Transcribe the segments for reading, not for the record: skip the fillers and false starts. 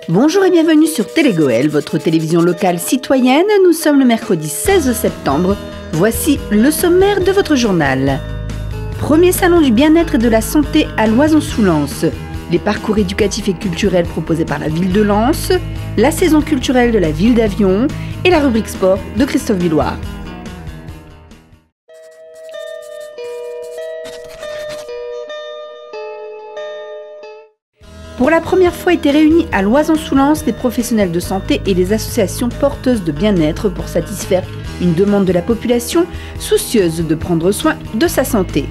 Bonjour et bienvenue sur Télégoël, votre télévision locale citoyenne. Nous sommes le mercredi 16 septembre. Voici le sommaire de votre journal. Premier salon du bien-être et de la santé à Loison-sous-Lens. Les parcours éducatifs et culturels proposés par la ville de Lens. La saison culturelle de la ville d'Avion et la rubrique sport de Christophe Villoire. Pour la première fois étaient réunis à Loison-sous-Lens des professionnels de santé et des associations porteuses de bien-être pour satisfaire une demande de la population soucieuse de prendre soin de sa santé.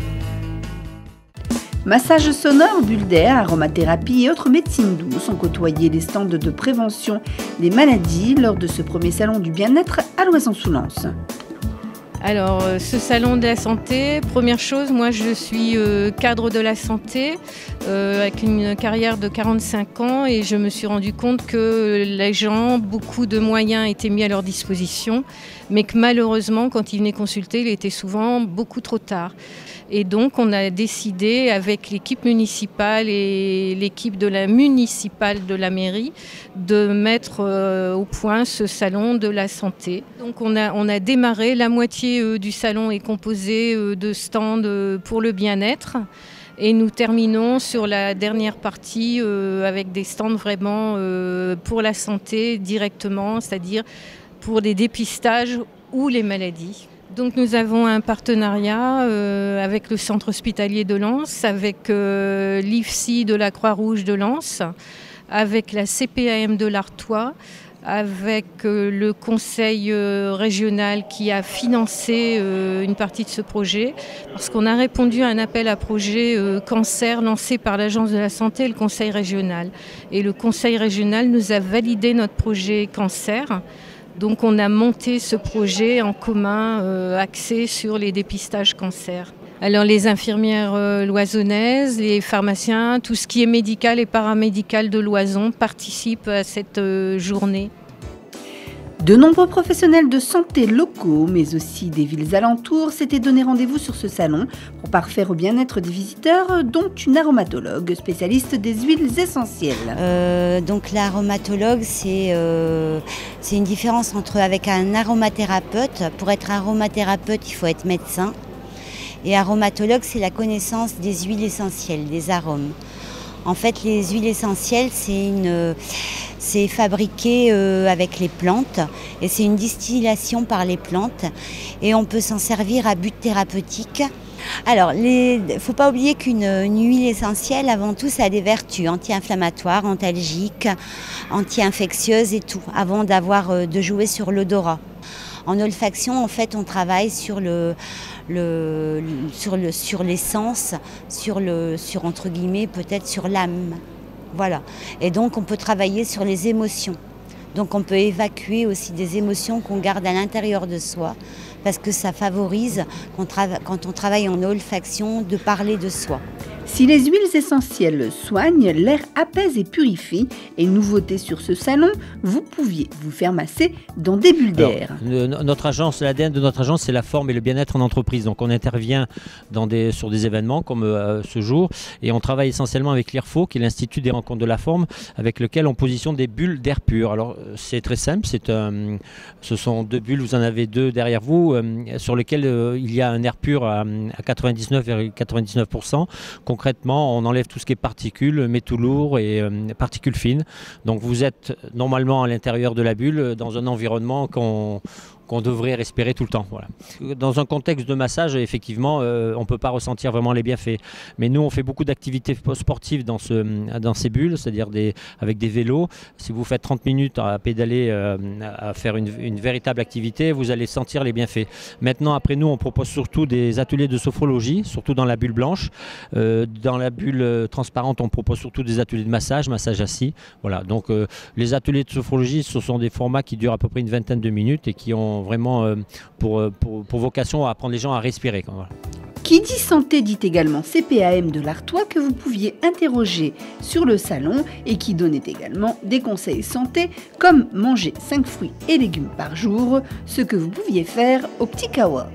Massage sonore, bulles d'air, aromathérapie et autres médecines douces ont côtoyé les stands de prévention des maladies lors de ce premier salon du bien-être à Loison-sous-Lens. Alors, ce salon de la santé, première chose, moi je suis cadre de la santé avec une carrière de 45 ans et je me suis rendu compte que les gens, beaucoup de moyens étaient mis à leur disposition, mais que malheureusement, quand ils venaient consulter, il était souvent beaucoup trop tard. Et donc, on a décidé avec l'équipe municipale et l'équipe de la municipale de la mairie de mettre au point ce salon de la santé. Donc, on a démarré, la moitié du salon est composée de stands pour le bien-être. Et nous terminons sur la dernière partie avec des stands vraiment pour la santé directement, c'est-à-dire pour des dépistages ou les maladies. Donc nous avons un partenariat avec le centre hospitalier de Lens, avec l'IFSI de la Croix-Rouge de Lens, avec la CPAM de l'Artois, avec le conseil régional qui a financé une partie de ce projet, parce qu'on a répondu à un appel à projet cancer lancé par l'Agence de la santé et le conseil régional. Et le conseil régional nous a validé notre projet cancer. Donc on a monté ce projet en commun axé sur les dépistages cancer. Alors les infirmières loisonnaises, les pharmaciens, tout ce qui est médical et paramédical de Loison participent à cette journée. De nombreux professionnels de santé locaux, mais aussi des villes alentours, s'étaient donné rendez-vous sur ce salon pour parfaire au bien-être des visiteurs, dont une aromatologue spécialiste des huiles essentielles. Donc l'aromatologue, c'est une différence avec un aromathérapeute. Pour être aromathérapeute, il faut être médecin. Et aromatologue, c'est la connaissance des huiles essentielles, des arômes. En fait, les huiles essentielles, c'est fabriqué avec les plantes et c'est une distillation par les plantes et on peut s'en servir à but thérapeutique. Alors, il ne faut pas oublier qu'une huile essentielle, avant tout, ça a des vertus anti-inflammatoires, antalgiques, anti-infectieuses et tout, avant de jouer sur l'odorat. En olfaction, en fait, on travaille sur l'essence, sur entre guillemets, peut-être sur l'âme. Voilà. Et donc, on peut travailler sur les émotions. Donc, on peut évacuer aussi des émotions qu'on garde à l'intérieur de soi, parce que ça favorise, quand on travaille en olfaction, de parler de soi. Si les huiles essentielles soignent, l'air apaise et purifie. Et nouveauté sur ce salon, vous pouviez vous faire masser dans des bulles d'air. Notre agence, l'ADN de notre agence, c'est la forme et le bien-être en entreprise. Donc on intervient sur des événements comme ce jour et on travaille essentiellement avec l'IRFO, qui est l'Institut des rencontres de la forme, avec lequel on positionne des bulles d'air pur. Alors c'est très simple, ce sont deux bulles, vous en avez deux derrière vous, sur lesquelles il y a un air pur à 99,99%. Concrètement, on enlève tout ce qui est particules, métaux lourds et particules fines. Donc vous êtes normalement à l'intérieur de la bulle dans un environnement qu'on devrait respirer tout le temps. Voilà. Dans un contexte de massage, effectivement, on ne peut pas ressentir vraiment les bienfaits. Mais nous, on fait beaucoup d'activités sportives dans ces bulles, c'est-à-dire avec des vélos. Si vous faites 30 minutes à pédaler, à faire une véritable activité, vous allez sentir les bienfaits. Maintenant, après nous, on propose surtout des ateliers de sophrologie, surtout dans la bulle blanche. Dans la bulle transparente, on propose surtout des ateliers de massage assis. Voilà. Donc, les ateliers de sophrologie, ce sont des formats qui durent à peu près une vingtaine de minutes et qui ont vraiment pour vocation à apprendre les gens à respirer. Voilà. Qui dit santé dit également CPAM de l'Artois que vous pouviez interroger sur le salon et qui donnait également des conseils santé comme manger 5 fruits et légumes par jour, ce que vous pouviez faire au Petit Kawa.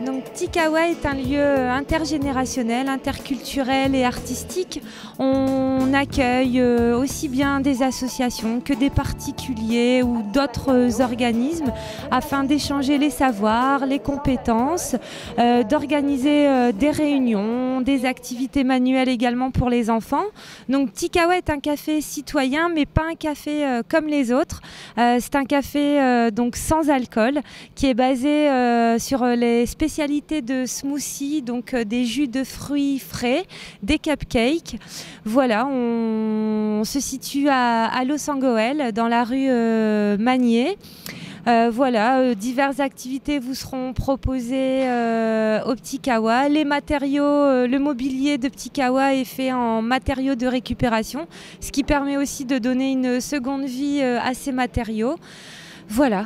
Donc Petit Kawa est un lieu intergénérationnel, interculturel et artistique. On accueille aussi bien des associations que des particuliers ou d'autres organismes afin d'échanger les savoirs, les compétences, d'organiser des réunions, des activités manuelles également pour les enfants. Donc Petit Kawa est un café citoyen mais pas un café comme les autres. C'est un café donc sans alcool qui est basé sur les spécialités de smoothie, donc des jus de fruits frais, des cupcakes. Voilà, on se situe à Losangoël dans la rue Magnier. Diverses activités vous seront proposées au Petit Kawa. Les matériaux, le mobilier de Petit Kawa est fait en matériaux de récupération, ce qui permet aussi de donner une seconde vie à ces matériaux. Voilà.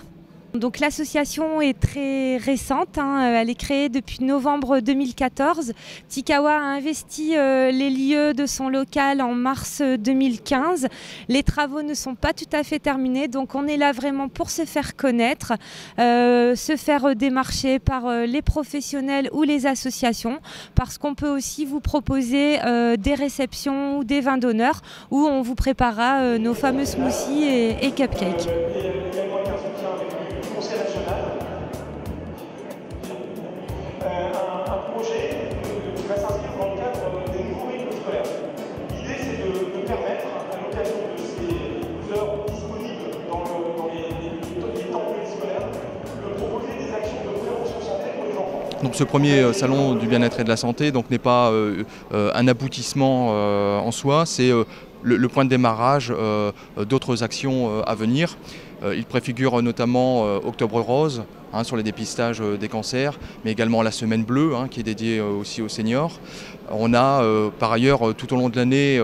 Donc l'association est très récente, elle est créée depuis novembre 2014. Petit Kawa a investi les lieux de son local en mars 2015. Les travaux ne sont pas tout à fait terminés, donc on est là vraiment pour se faire connaître, se faire démarcher par les professionnels ou les associations, parce qu'on peut aussi vous proposer des réceptions ou des vins d'honneur où on vous préparera nos fameux smoothies et cupcakes. Un projet qui va s'inscrire dans le cadre des nouveaux rythmes scolaires. L'idée, c'est de permettre, à l'occasion de ces heures disponibles dans les temps périscolaires, de proposer des actions de prévention santé pour les enfants. Donc ce premier salon du bien-être et de la santé n'est pas un aboutissement en soi, c'est le point de démarrage d'autres actions à venir. Il préfigure notamment Octobre Rose, sur les dépistages des cancers, mais également la Semaine Bleue qui est dédiée aussi aux seniors. On a par ailleurs tout au long de l'année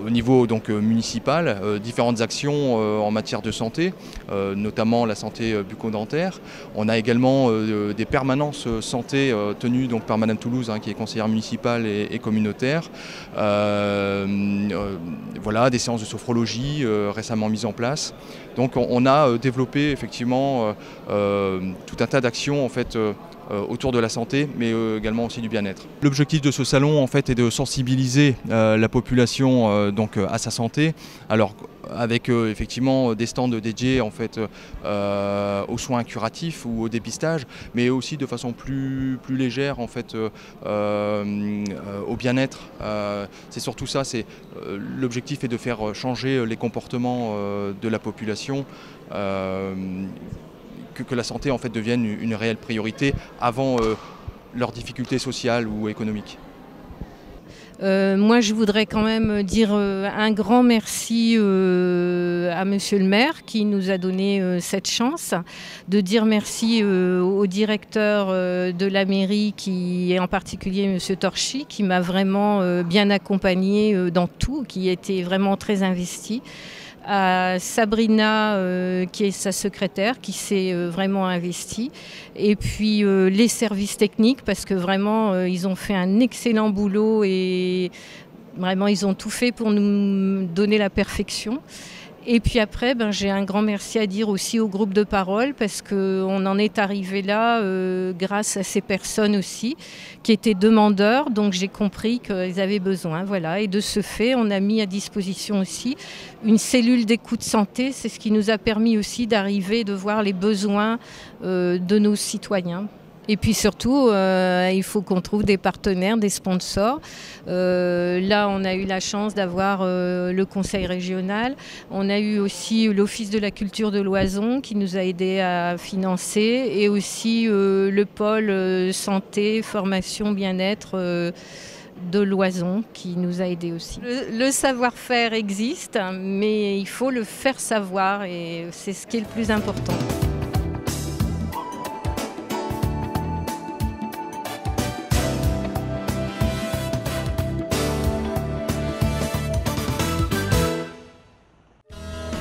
au niveau donc, municipal différentes actions en matière de santé, notamment la santé bucco-dentaire. On a également des permanences santé tenues donc, par Madame Toulouse qui est conseillère municipale et communautaire. Voilà, des séances de sophrologie récemment mises en place. Donc on a développé effectivement tout un tas d'actions en fait, autour de la santé, mais également aussi du bien-être. L'objectif de ce salon en fait, est de sensibiliser la population donc, à sa santé. Alors, avec effectivement des stands dédiés en fait, aux soins curatifs ou au dépistage, mais aussi de façon plus légère en fait, au bien-être. C'est surtout ça, l'objectif est de faire changer les comportements de la population, que la santé en fait, devienne une réelle priorité avant leurs difficultés sociales ou économiques. Moi, je voudrais quand même dire un grand merci à Monsieur le maire qui nous a donné cette chance, de dire merci au directeur de la mairie, qui est en particulier Monsieur Torchy, qui m'a vraiment bien accompagné dans tout, qui était vraiment très investi. À Sabrina, qui est sa secrétaire, qui s'est vraiment investie. Et puis les services techniques, parce que vraiment, ils ont fait un excellent boulot et vraiment, ils ont tout fait pour nous donner la perfection. Et puis après, j'ai un grand merci à dire aussi au groupe de parole, parce qu'on en est arrivé là grâce à ces personnes aussi qui étaient demandeurs, donc j'ai compris qu'ils avaient besoin. Voilà. Et de ce fait, on a mis à disposition aussi une cellule d'écoute santé. C'est ce qui nous a permis aussi d'arriver, de voir les besoins de nos citoyens. Et puis surtout, il faut qu'on trouve des partenaires, des sponsors. Là, on a eu la chance d'avoir le conseil régional. On a eu aussi l'Office de la culture de l'Oison qui nous a aidés à financer, et aussi le pôle santé, formation, bien-être de l'Oison qui nous a aidés aussi. Le savoir-faire existe, mais il faut le faire savoir, et c'est ce qui est le plus important.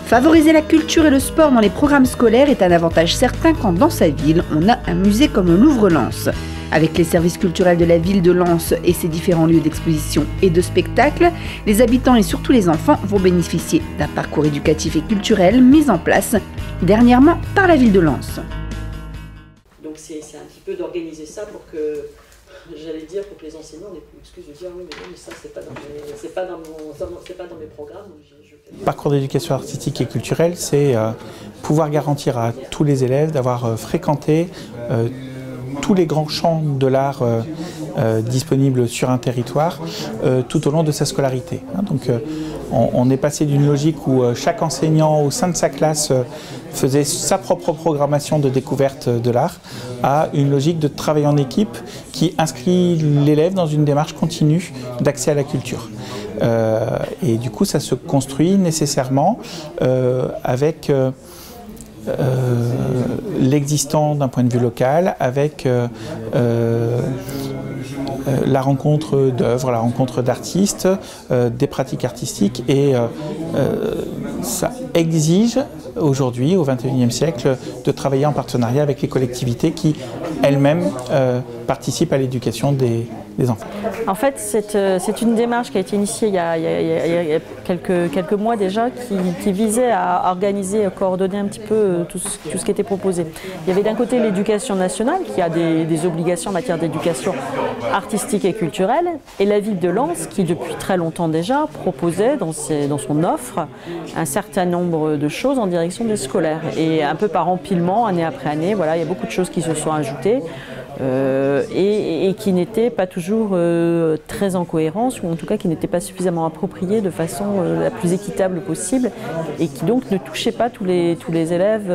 Favoriser la culture et le sport dans les programmes scolaires est un avantage certain quand dans sa ville, on a un musée comme Louvre-Lens. Avec les services culturels de la ville de Lens et ses différents lieux d'exposition et de spectacle, les habitants et surtout les enfants vont bénéficier d'un parcours éducatif et culturel mis en place dernièrement par la ville de Lens. Donc c'est peu d'organiser ça pour que, j'allais dire, pour que les enseignants n'aient plus l'excuse de dire oui, mais ça c'est pas dans mes programmes. Le parcours d'éducation artistique et culturelle, c'est pouvoir garantir à tous les élèves d'avoir fréquenté tous les grands champs de l'art disponibles sur un territoire tout au long de sa scolarité. Donc on est passé d'une logique où chaque enseignant au sein de sa classe faisait sa propre programmation de découverte de l'art à une logique de travail en équipe qui inscrit l'élève dans une démarche continue d'accès à la culture. Et du coup ça se construit nécessairement avec l'existant d'un point de vue local, avec la rencontre d'œuvres, la rencontre d'artistes, des pratiques artistiques, et ça exige aujourd'hui, au XXIe siècle, de travailler en partenariat avec les collectivités qui elles-mêmes participent à l'éducation des enfants. En fait, c'est une démarche qui a été initiée il y a quelques mois déjà, qui visait à organiser, à coordonner un petit peu tout ce qui était proposé. Il y avait d'un côté l'éducation nationale, qui a des obligations en matière d'éducation artistique et culturelle, et la ville de Lens, qui depuis très longtemps déjà proposait dans son offre un certain nombre de choses en direction des scolaires. Et un peu par empilement, année après année, voilà, il y a beaucoup de choses qui se sont ajoutées. Et qui n'étaient pas toujours très en cohérence, ou en tout cas qui n'étaient pas suffisamment appropriées de façon la plus équitable possible, et qui donc ne touchaient pas tous les élèves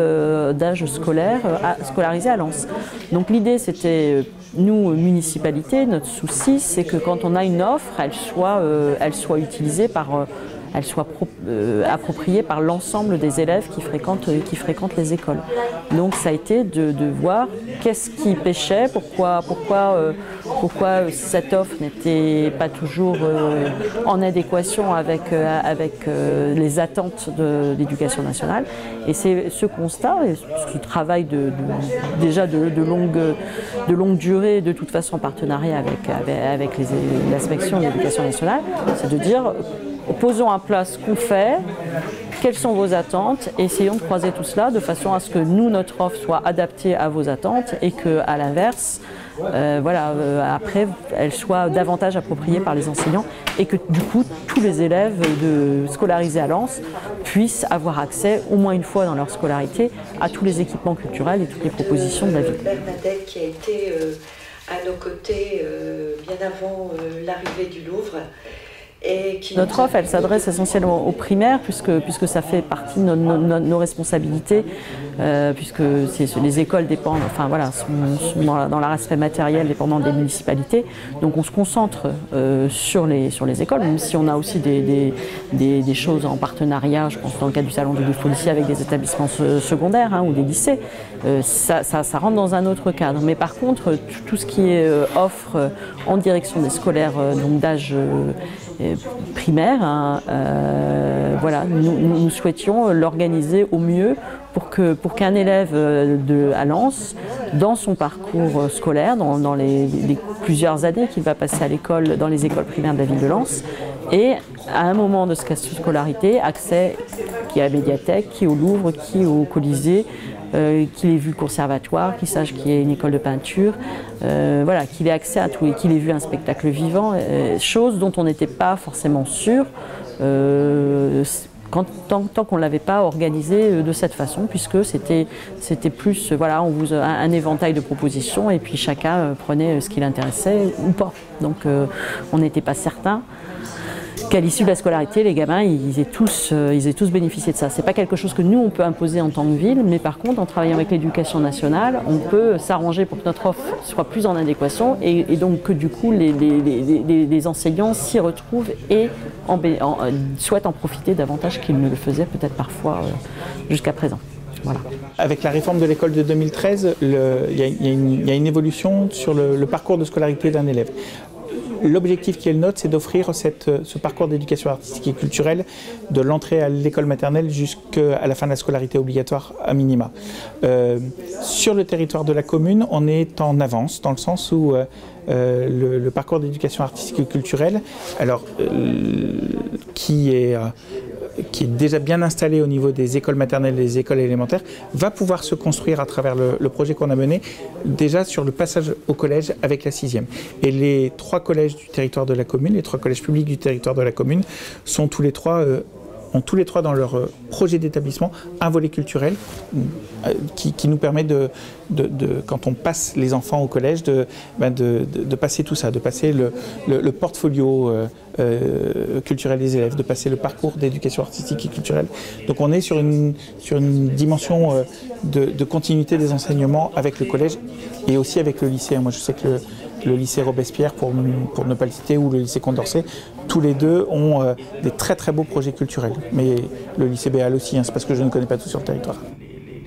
d'âge scolaire scolarisés à Lens. Donc l'idée c'était, nous, municipalité, notre souci c'est que quand on a une offre, elle soit utilisée elle soit appropriée par l'ensemble des élèves qui fréquentent les écoles. Donc ça a été de voir qu'est-ce qui pêchait, pourquoi cette offre n'était pas toujours en adéquation avec les attentes de l'éducation nationale. Et c'est ce constat, et ce travail déjà de longue durée, de toute façon en partenariat avec l'inspection de l'éducation nationale, c'est de dire: posons à plat ce qu'on fait, quelles sont vos attentes, et essayons de croiser tout cela de façon à ce que nous, notre offre soit adaptée à vos attentes, et qu'à l'inverse, après, elle soit davantage appropriée par les enseignants, et que du coup, tous les élèves scolarisés à Lens puissent avoir accès, au moins une fois dans leur scolarité, à tous les équipements culturels et toutes les propositions de la ville. Bernadette, qui a été à nos côtés bien avant l'arrivée du Louvre. Notre offre, elle s'adresse essentiellement aux primaires, puisque ça fait partie de nos responsabilités, puisque les écoles dépendent, sont dans leur aspect matériel dépendant des municipalités. Donc on se concentre sur les écoles, même si on a aussi des choses en partenariat, je pense dans le cadre du salon du livre policier avec des établissements secondaires ou des lycées. Ça rentre dans un autre cadre. Mais par contre, tout ce qui est offre en direction des scolaires d'âge primaire, nous souhaitions l'organiser au mieux pour qu'un élève à Lens, dans son parcours scolaire, dans les plusieurs années qu'il va passer à l'école, dans les écoles primaires de la ville de Lens, ait à un moment de sa scolarité accès qui est à la médiathèque, qui est au Louvre, qui est au Colisée, qu'il ait vu le conservatoire, qu'il sache qu'il y a une école de peinture, qu'il ait accès à tout, et qu'il ait vu un spectacle vivant, chose dont on n'était pas forcément sûr tant qu'on ne l'avait pas organisé de cette façon, puisque c'était plus un éventail de propositions, et puis chacun prenait ce qui l'intéressait ou pas. Donc on n'était pas certain qu'à l'issue de la scolarité, les gamins, ils aient tous bénéficié de ça. C'est pas quelque chose que nous, on peut imposer en tant que ville, mais par contre, en travaillant avec l'éducation nationale, on peut s'arranger pour que notre offre soit plus en adéquation, et donc que du coup, les enseignants s'y retrouvent et souhaitent en profiter davantage qu'ils ne le faisaient peut-être parfois jusqu'à présent. Voilà. Avec la réforme de l'école de 2013, il y a une évolution sur le parcours de scolarité d'un élève. L'objectif qui est le nôtre, c'est d'offrir ce parcours d'éducation artistique et culturelle de l'entrée à l'école maternelle jusqu'à la fin de la scolarité obligatoire à minima. Sur le territoire de la commune, on est en avance, dans le sens où le parcours d'éducation artistique et culturelle, qui est qui est déjà bien installé au niveau des écoles maternelles et des écoles élémentaires, va pouvoir se construire à travers le projet qu'on a mené, déjà sur le passage au collège avec la 6e. Et les 3 collèges du territoire de la commune, les 3 collèges publics du territoire de la commune, sont tous les 3... ont tous les 3 dans leur projet d'établissement un volet culturel qui nous permet quand on passe les enfants au collège, de passer tout ça, de passer le portfolio culturel des élèves, de passer le parcours d'éducation artistique et culturelle. Donc on est sur une dimension de continuité des enseignements avec le collège et aussi avec le lycée. Moi je sais que le lycée Robespierre, pour ne pas le citer, ou le lycée Condorcet, tous les deux ont des très très beaux projets culturels. Mais le lycée Béal aussi, c'est parce que je ne connais pas tout sur le territoire.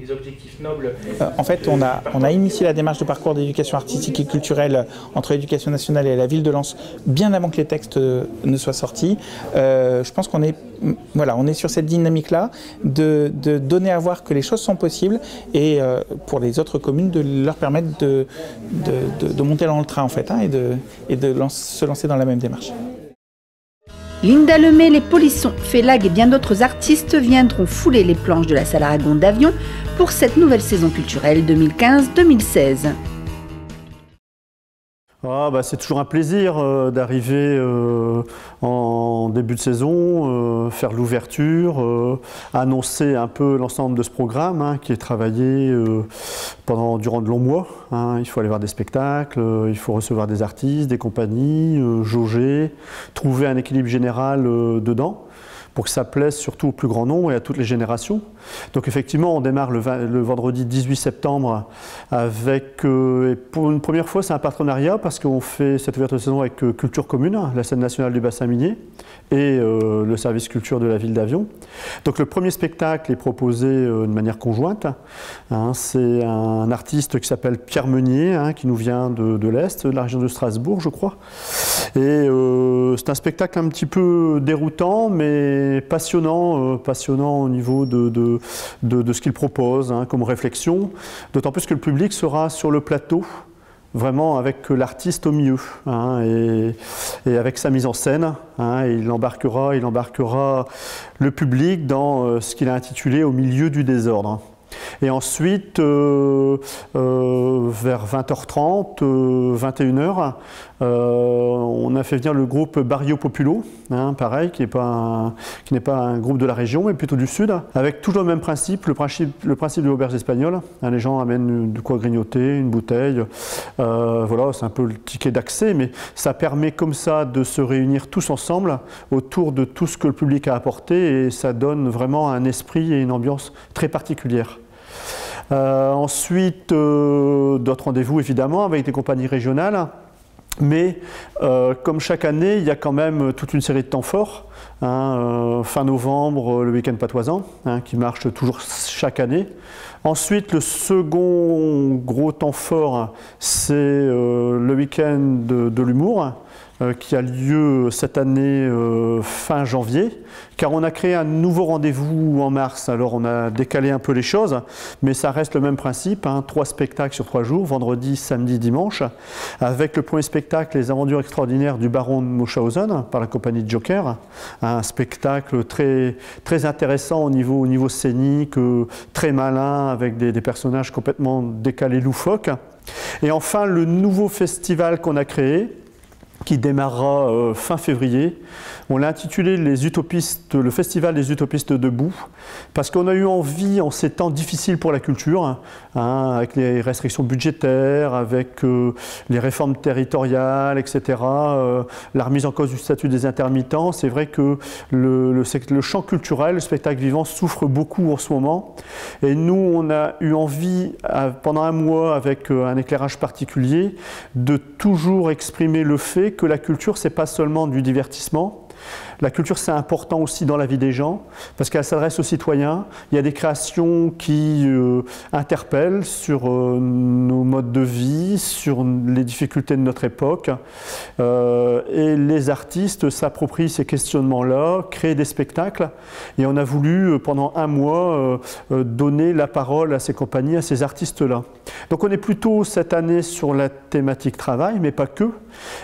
Les objectifs nobles. En fait, on a initié la démarche de parcours d'éducation artistique et culturelle entre l'éducation nationale et la ville de Lens bien avant que les textes ne soient sortis. Je pense qu'on est, on est sur cette dynamique-là de donner à voir que les choses sont possibles et pour les autres communes de leur permettre de monter dans le train en fait et de se lancer dans la même démarche. Linda Lemay, les Polissons, Félag et bien d'autres artistes viendront fouler les planches de la salle Aragon d'Avion pour cette nouvelle saison culturelle 2015-2016. C'est toujours un plaisir d'arriver en début de saison, faire l'ouverture, annoncer un peu l'ensemble de ce programme qui est travaillé durant de longs mois. Il faut aller voir des spectacles, il faut recevoir des artistes, des compagnies, jauger, trouver un équilibre général dedans, pour que ça plaise surtout au plus grand nombre et à toutes les générations. Donc effectivement, on démarre le vendredi 18 septembre avec, et pour une première fois, c'est un partenariat parce qu'on fait cette ouverture de saison avec Culture Commune, la scène nationale du bassin minier, et le service culture de la ville d'Avion. Donc le premier spectacle est proposé de manière conjointe. C'est un artiste qui s'appelle Pierre Meunier, qui nous vient de l'Est, de la région de Strasbourg, je crois. Et c'est un spectacle un petit peu déroutant, mais passionnant au niveau de ce qu'il propose comme réflexion, d'autant plus que le public sera sur le plateau, vraiment avec l'artiste au milieu et avec sa mise en scène. Il embarquera le public dans ce qu'il a intitulé « Au milieu du désordre ». Et ensuite, vers 20h30, 21h, on a fait venir le groupe Barrio Populo, pareil, qui n'est pas un groupe de la région, mais plutôt du sud, avec toujours le même principe, le principe de l'auberge espagnole. Les gens amènent de quoi grignoter, une bouteille, voilà, c'est un peu le ticket d'accès, mais ça permet comme ça de se réunir tous ensemble autour de tout ce que le public a apporté, et ça donne vraiment un esprit et une ambiance très particulière. Ensuite, d'autres rendez-vous évidemment avec des compagnies régionales, mais comme chaque année, il y a quand même toute une série de temps forts. Fin novembre, le week-end patoisant, qui marche toujours chaque année. Ensuite, le second gros temps fort, c'est le week-end de l'humour, qui a lieu cette année fin janvier, car on a créé un nouveau rendez-vous en mars. Alors on a décalé un peu les choses, mais ça reste le même principe, 3 spectacles sur 3 jours, vendredi, samedi, dimanche, avec le premier spectacle, Les Aventures extraordinaires du baron de Munchausen, par la compagnie Joker, un spectacle très, très intéressant au niveau scénique, très malin, avec des personnages complètement décalés, loufoques. Et enfin, le nouveau festival qu'on a créé, qui démarrera fin février. On l'a intitulé le Festival des Utopistes debout, parce qu'on a eu envie, en ces temps difficiles pour la culture, avec les restrictions budgétaires, avec les réformes territoriales, etc., la remise en cause du statut des intermittents, c'est vrai que le champ culturel, le spectacle vivant, souffre beaucoup en ce moment. Et nous, on a eu envie, pendant un mois, avec un éclairage particulier, de toujours exprimer le fait que la culture, c'est pas seulement du divertissement. La culture, c'est important aussi dans la vie des gens, parce qu'elle s'adresse aux citoyens. Il y a des créations qui interpellent sur nos modes de vie, sur les difficultés de notre époque. Et les artistes s'approprient ces questionnements-là, créent des spectacles. Et on a voulu, pendant un mois, donner la parole à ces compagnies, à ces artistes-là. Donc on est plutôt cette année sur la thématique travail, mais pas que.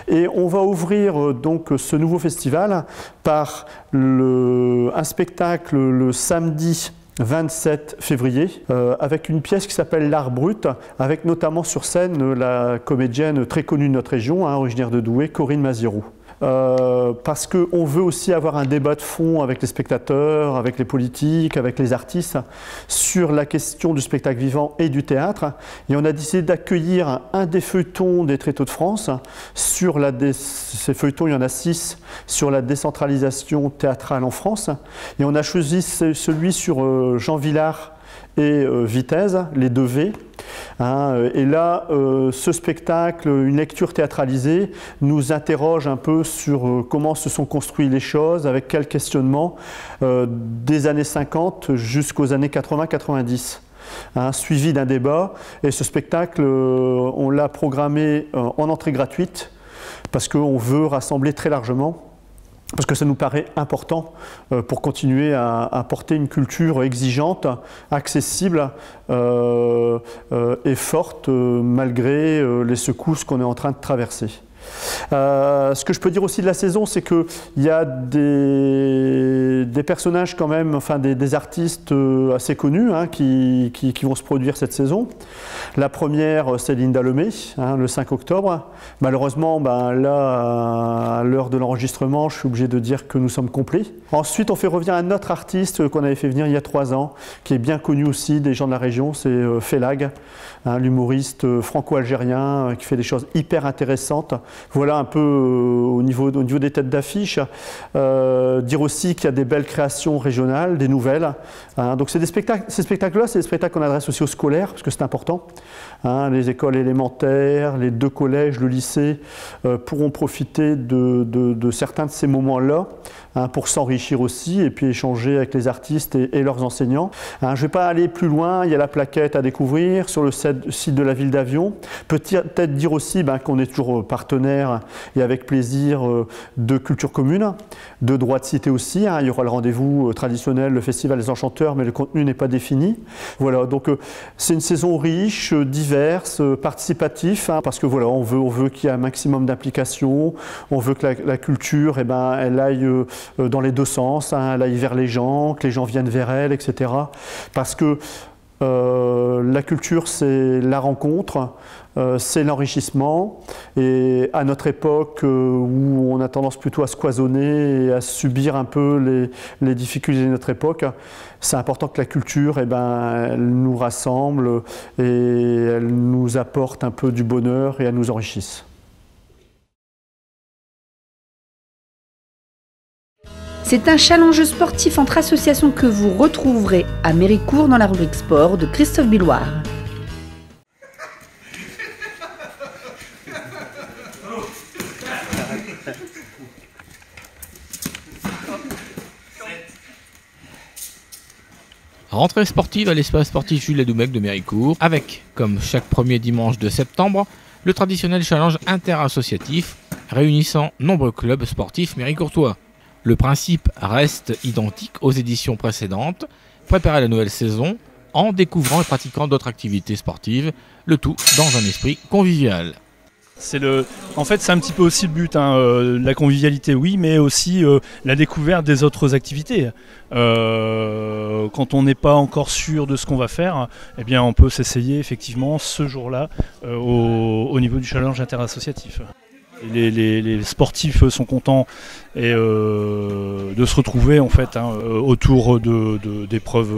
Et on va ouvrir donc ce nouveau festival par un spectacle le samedi 27 février, avec une pièce qui s'appelle L'Art Brut, avec notamment sur scène la comédienne très connue de notre région, originaire de Douai, Corinne Mazirou. Parce qu'on veut aussi avoir un débat de fond avec les spectateurs, avec les politiques, avec les artistes, sur la question du spectacle vivant et du théâtre. Et on a décidé d'accueillir un des feuilletons des Tréteaux de France. Ces feuilletons, il y en a 6, sur la décentralisation théâtrale en France. Et on a choisi celui sur Jean Vilar et Vitesse, les 2 V. Et là, ce spectacle, une lecture théâtralisée, nous interroge un peu sur comment se sont construites les choses, avec quel questionnement, des années 50 jusqu'aux années 80-90. Suivi d'un débat. Et ce spectacle, on l'a programmé en entrée gratuite, parce qu'on veut rassembler très largement. Parce que ça nous paraît important pour continuer à porter une culture exigeante, accessible et forte malgré les secousses qu'on est en train de traverser. Ce que je peux dire aussi de la saison, c'est qu'il y a des personnages quand même, enfin des artistes assez connus qui vont se produire cette saison. La première, c'est Linda Lemay, le 5 octobre. Malheureusement, là, à l'heure de l'enregistrement, je suis obligé de dire que nous sommes complets. Ensuite, on fait revenir un autre artiste qu'on avait fait venir il y a 3 ans, qui est bien connu aussi des gens de la région, c'est Félag, l'humoriste franco-algérien qui fait des choses hyper intéressantes. Voilà un peu au niveau des têtes d'affiche. Dire aussi qu'il y a des belles créations régionales, des nouvelles. Donc ces spectacles-là, c'est des spectacles qu'on adresse aussi aux scolaires, parce que c'est important. Les écoles élémentaires, les 2 collèges, le lycée pourront profiter de certains de ces moments-là pour s'enrichir aussi et puis échanger avec les artistes et leurs enseignants. Je ne vais pas aller plus loin, il y a la plaquette à découvrir sur le site de la ville d'Avion. Peut-être dire aussi qu'on est toujours partenaire et avec plaisir de Culture Commune, de Droit de Cité aussi. Il y aura le rendez-vous traditionnel, le Festival des Enchanteurs, mais le contenu n'est pas défini. Voilà, donc c'est une saison riche, diverse, participative, parce que voilà, on veut qu'il y ait un maximum d'implication, on veut que la culture, elle aille dans les 2 sens, elle aille vers les gens, que les gens viennent vers elle, etc. Parce que la culture, c'est la rencontre, c'est l'enrichissement. Et à notre époque, où on a tendance plutôt à se cloisonner et à subir un peu les difficultés de notre époque, c'est important que la culture, elle nous rassemble et elle nous apporte un peu du bonheur et elle nous enrichisse. C'est un challenge sportif entre associations que vous retrouverez à Méricourt dans la rubrique sport de Christophe Billoire. Rentrée sportive à l'espace sportif Jules Adoumec de Méricourt, avec, comme chaque premier dimanche de septembre, le traditionnel challenge interassociatif réunissant nombreux clubs sportifs méricourtois. Le principe reste identique aux éditions précédentes, préparer la nouvelle saison en découvrant et pratiquant d'autres activités sportives, le tout dans un esprit convivial. En fait, c'est un petit peu aussi le but, la convivialité, oui, mais aussi la découverte des autres activités. Quand on n'est pas encore sûr de ce qu'on va faire, on peut s'essayer effectivement ce jour-là au niveau du challenge interassociatif. Les sportifs sont contents de se retrouver en fait autour d'épreuves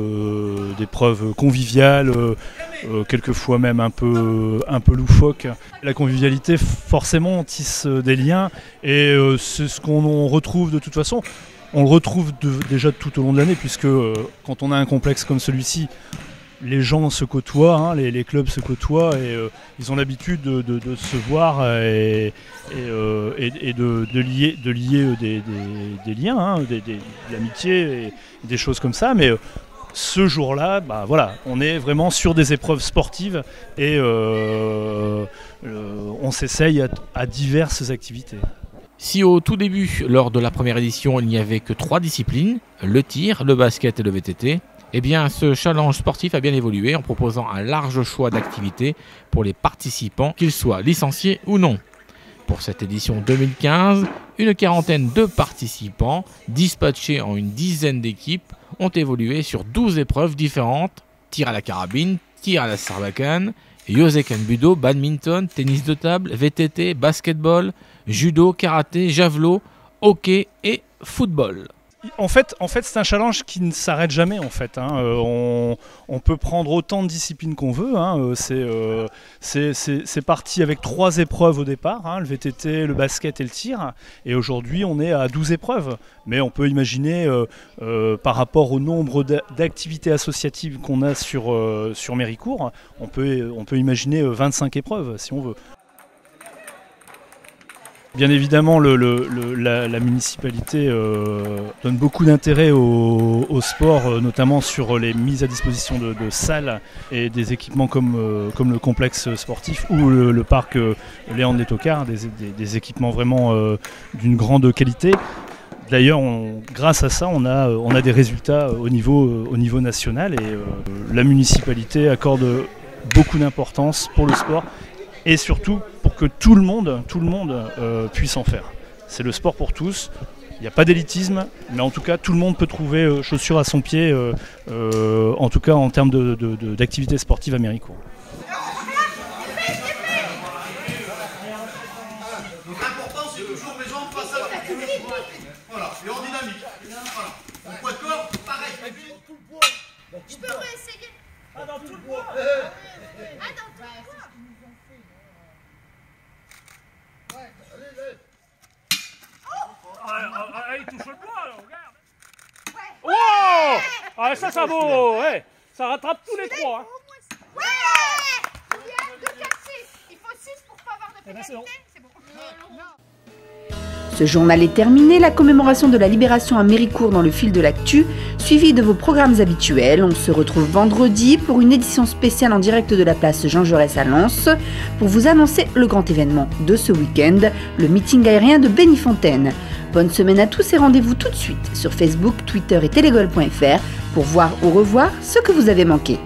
conviviales, quelquefois même un peu loufoques. La convivialité forcément tisse des liens et c'est ce qu'on retrouve de toute façon. On le retrouve déjà tout au long de l'année puisque quand on a un complexe comme celui-ci, les gens se côtoient, les clubs se côtoient et ils ont l'habitude de se voir et de lier des liens, de l'amitié et des choses comme ça. Mais ce jour-là, on est vraiment sur des épreuves sportives et on s'essaye à diverses activités. Si au tout début, lors de la première édition, il n'y avait que 3 disciplines, le tir, le basket et le VTT, ce challenge sportif a bien évolué en proposant un large choix d'activités pour les participants, qu'ils soient licenciés ou non. Pour cette édition 2015, Une quarantaine de participants, dispatchés en une dizaine d'équipes, ont évolué sur 12 épreuves différentes: tir à la carabine, tir à la sarbacane, Yosekan Budo, badminton, tennis de table, VTT, basketball, judo, karaté, javelot, hockey et football. En fait c'est un challenge qui ne s'arrête jamais. En fait, on peut prendre autant de disciplines qu'on veut. C'est parti avec 3 épreuves au départ, le VTT, le basket et le tir. Et aujourd'hui, on est à 12 épreuves. Mais on peut imaginer, par rapport au nombre d'activités associatives qu'on a sur Méricourt, on peut imaginer 25 épreuves si on veut. Bien évidemment, la municipalité donne beaucoup d'intérêt au sport, notamment sur les mises à disposition de salles et des équipements comme le complexe sportif ou le parc Léon de l'Étocard, des équipements vraiment d'une grande qualité. D'ailleurs, grâce à ça, on a des résultats au niveau national et la municipalité accorde beaucoup d'importance pour le sport. Et surtout pour que tout le monde puisse en faire. C'est le sport pour tous, il n'y a pas d'élitisme, mais en tout cas tout le monde peut trouver chaussures à son pied, en tout cas en termes d'activité sportive à Méricourt. L'important c'est toujours mes jambes face à la voilà, et en dynamique. Voilà. Mon poids de corps, pareil. Je peux réessayer. Ah, dans tout le poids. Ah, dans tout le poids. Il touche le bois, là, regarde. Ouais. Oh, ah, ça vaut, ouais. Ça rattrape tous les 3. Ouais. Il y a 2, 4, 6. Il faut 6 pour pas avoir de pénalité. C'est bon. Ce journal est terminé, la commémoration de la libération à Méricourt dans le fil de l'actu, suivi de vos programmes habituels. On se retrouve vendredi pour une édition spéciale en direct de la place Jean Jaurès à Lens pour vous annoncer le grand événement de ce week-end, le meeting aérien de Bénifontaine. Bonne semaine à tous et rendez-vous tout de suite sur Facebook, Twitter et telegol.fr pour voir ou revoir ce que vous avez manqué.